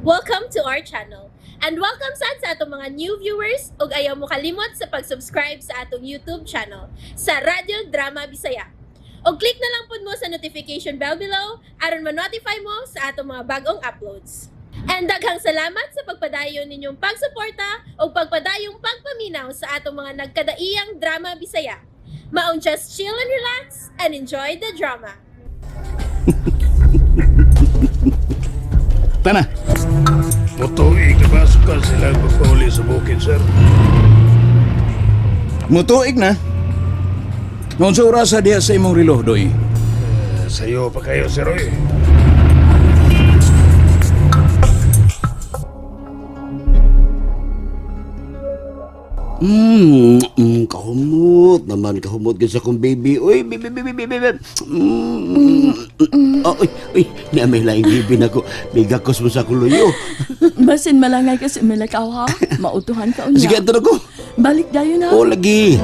Welcome to our channel. And welcome sa atong mga new viewers ug ayaw mo kalimot sa pag-subscribe sa atong YouTube channel sa Radio Drama Bisaya. O click na lang pud mo sa notification bell below aron ma-notify mo sa atong mga bagong uploads. And daghang salamat sa pagpadayon ninyong pagsuporta o pagpadayong pagpaminaw sa atong mga nagkadaiyang Drama Bisaya. Maong just chill and relax and enjoy the drama. Tana, Mutuig na pasukan sila magpauli sa bukid, sir. mutuig na. Noon sa orasa diha sa imong relo, Doy. Sa'yo pa kayo, sir, oy. Kahumot naman, kahumot ka sa kong baby. Uy, baby. Uy, na may laing bibi na ko. May gakos mo sa kuluyo. Basin malangay kasi malakaw ha. Mautuhan ka unya. Sige, ito na ko. Balik dayo na. O, lagi.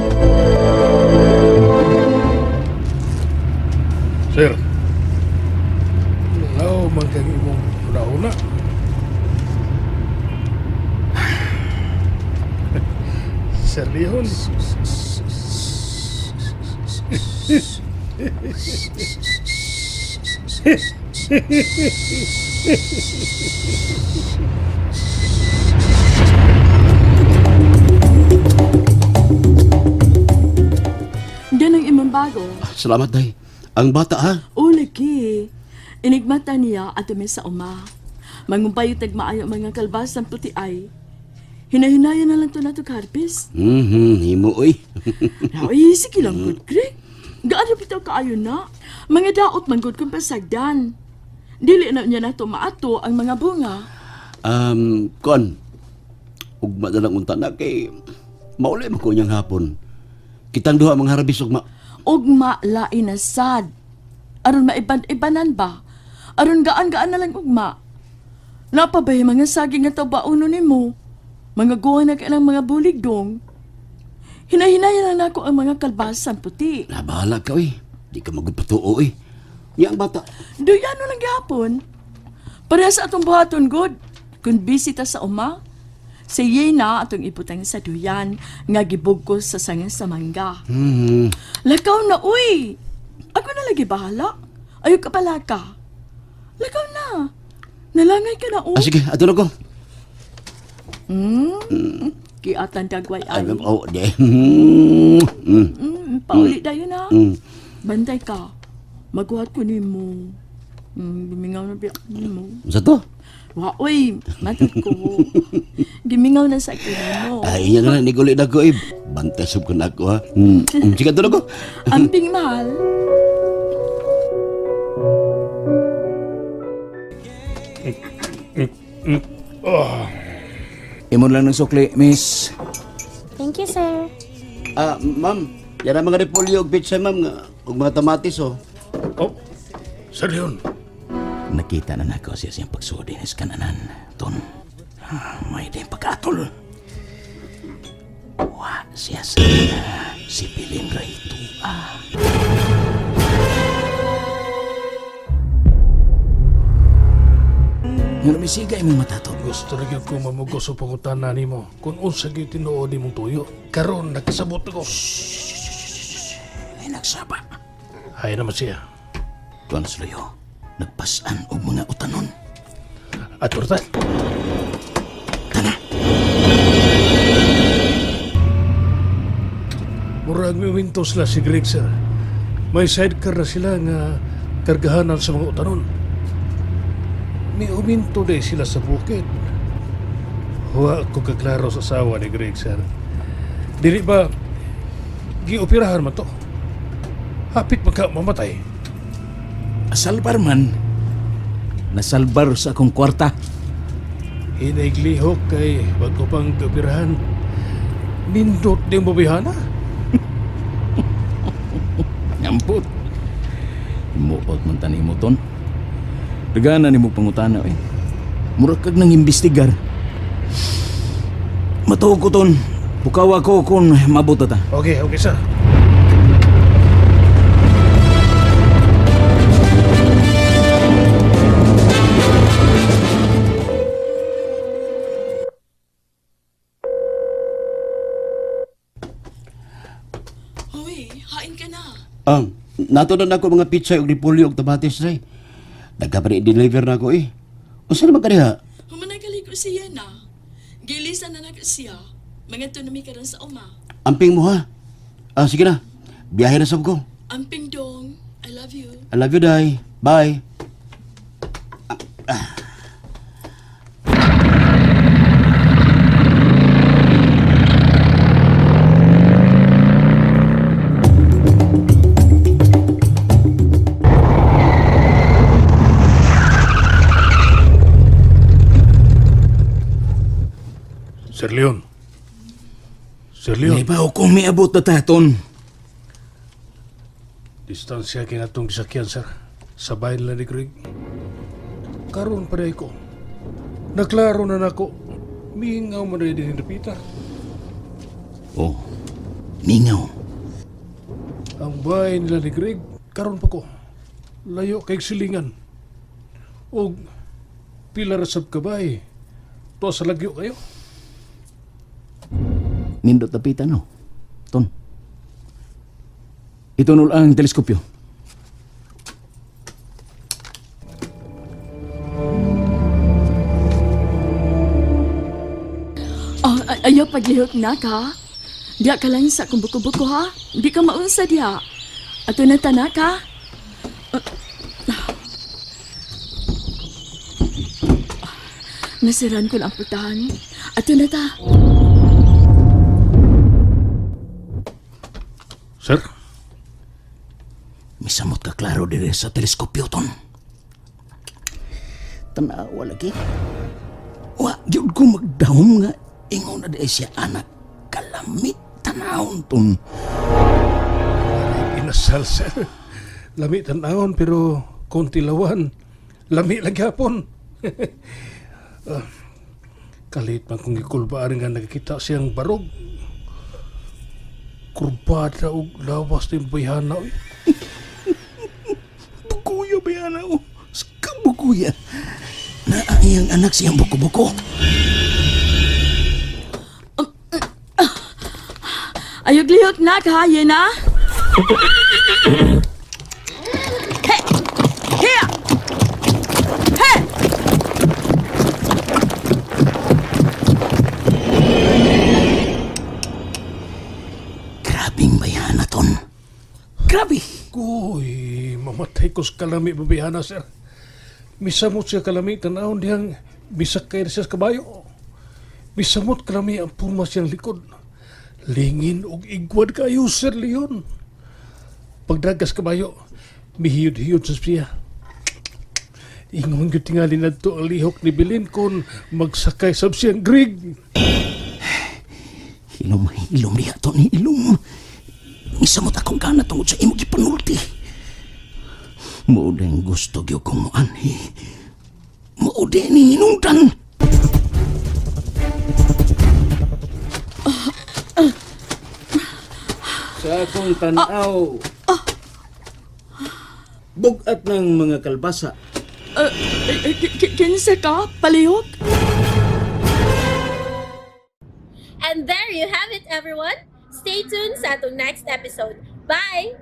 Sir. Lao man kang imong una-una. Sir Leon. Diyan ang imong bago. Salamat, day. Ang bata, ha? O lagi. Inigmata niya at umi sa uma. Mangumpayo tag maayo mga kalbasan puti ay. Hinahinayan na lang to na to karpis. Himo, uy. Ay, sige lang good, Greg. Gaano bitaw kaayo na? Mga daot man good kung pasagdan. Dili na niya na to maato ang mga bunga. Kon. Ugma na lang unta na kay maulay mo ko niyang hapon. Kitang duha mga harabis ugma. Ugma lain na sad. Aron maiban-ibanan ba? Aron gaan-gaan na lang ugma. Napabay mga saging nga tabauno nimo. Mga guha na ka ng mga buligdong. Hinahinayan na ako ang mga kalbasan puti. Nabahala ka, uy. Di ka magpatuo, uy. Yang bata. Duyano lang gapon. Para sa atong buhaton god. Kung bisita sa uma, sa na atong iputang sa duyan nga gibugkos sa sanga sa mangga. Lakaw na, uy! Ako na lagi bahala. Ayaw ka pala ka. Lakaw na. Nalangay ka na, uy. Sige, ato na ko. Kiatan dagway ay. De. Pauli dayo na. Bantay ka. Maghuhat ko ni mo. Gimingaw na biyak ni mo. Sa to? Wa, uy, matag ko. Gimingaw na sa akin mo. Ay, yan na, nigulit na ko, eh. Bantay sub ko na ako, ha. Sige, ato na ko. Amping mahal. Imon lang ng sukli, miss. Thank you, sir. Ma'am, yan ang mga repolyo og pizza, ma'am. Ug mga tamatis, oh. Oh, Sir Leon. Nakita na nako siya siyang pagsudi ni kananan. Ton, may din pagkatol. Wa siya si Pilin Rayto. Mula misigay mong matato. Gusto rin ko mamugos sa pangutan na nimo. Kung unsa gyud tinuod nimong tuyo. Karon nakasabot ako. Ay nagsaba. Hay naman siya. Konsloyo, nagpasan og mga utanon. At turta. Murag may winto sila si Greg, sir. May sidecar na sila nga kargahanan sa mga utanon. May uminto day sila sa bukid. Huwa ko kaklaro sa asawa ni Greg, sir. Dili ba gioperahan man to? Hapit magka mamatay. Salbar man. Nasalbar sa akong kwarta. Hinaiglihok kay bago pang gioperahan. Nindot din mabihana. Ngampot. Muot man tani mo ton. Dagana ni mo pangutana eh. Murag kag nang imbestigar. Matuog ko ton. Pukaw ako kung mabuta ta. Okay, sir. Nato na ako mga pizza ug repolyo ug tomates ray. Nagka-deliver na ako eh. Unsa naman kaniha? Humanagali ko siya na. Gilisan na nag siya. Mga tunami ka rin sa uma. Amping mo ha. Sige na. Biyahe na sab ko. Amping dong. I love you. I love you, Day. Bye. Sir Leon. Sir Leon. May ba akong miabot na taton? Distansya kay atong gisakyan, sir. Sabay nila ni Greg. Karon pa rin ko. Naklaro na nako. Mingaw mo na din ni Peter. Oh, mingaw. Ang bahay nila ni Greg, karon pa ko. Layo kay silingan. O pila rasab ka bahay. To sa lagyo kayo. Nindot tapita no? Ton. Itunol ang teleskopyo. Oh, ayaw paglihok na ka. Diya ka lang sa kumbuko-buko ha. Di ka maunsa diya. Ato na tana ka. Nasiran ko ang putahan. Ato na ta. Sir? Misamot ka klaro dire sa teleskopyo, Ton. Tanawa lagi. Wa, yun ko magdahom nga. Ingon na di siya anak. Kalamit tanahon, Ton. Inasal, sir. Lami tanahon pero konti lawan. Lami lagi hapon. Kalit man kung ikulbaan nga nakikita siyang barog. Kurbada o lawas ng bayhana. Bukuya ba yan ako? Ska bukuya. Naayang anak siyang buko-buko. Ayog lihok na ka, Yena. Hey! Here! Hey! Grabing bayana, Ton. Grabe. Uy, mamatay ko sa kalami babihana, sir. Misamot siya kalami, tanahon diyang misakay na siya sa kabayo. Misamot kalami ang puma siyang likod. Lingin og igwad kayo, Sir Leon. Pagdagas kabayo, mihiyod-hiyod sa siya. Ingon yung tingali na ito ang lihok ni Bilin kung magsakay sa siyang Greg. Ilom niya, Ton. Ilom. Misamot akong gana tungod sa imong gipanulti. Maudeng gusto gyud kong moanhi. Maudeng ni hinungdan. Sa akong tanaw, bugat ng mga kalbasa. Kinsa ka, palihok? And there you have it, everyone. Stay tuned sa atong next episode. Bye!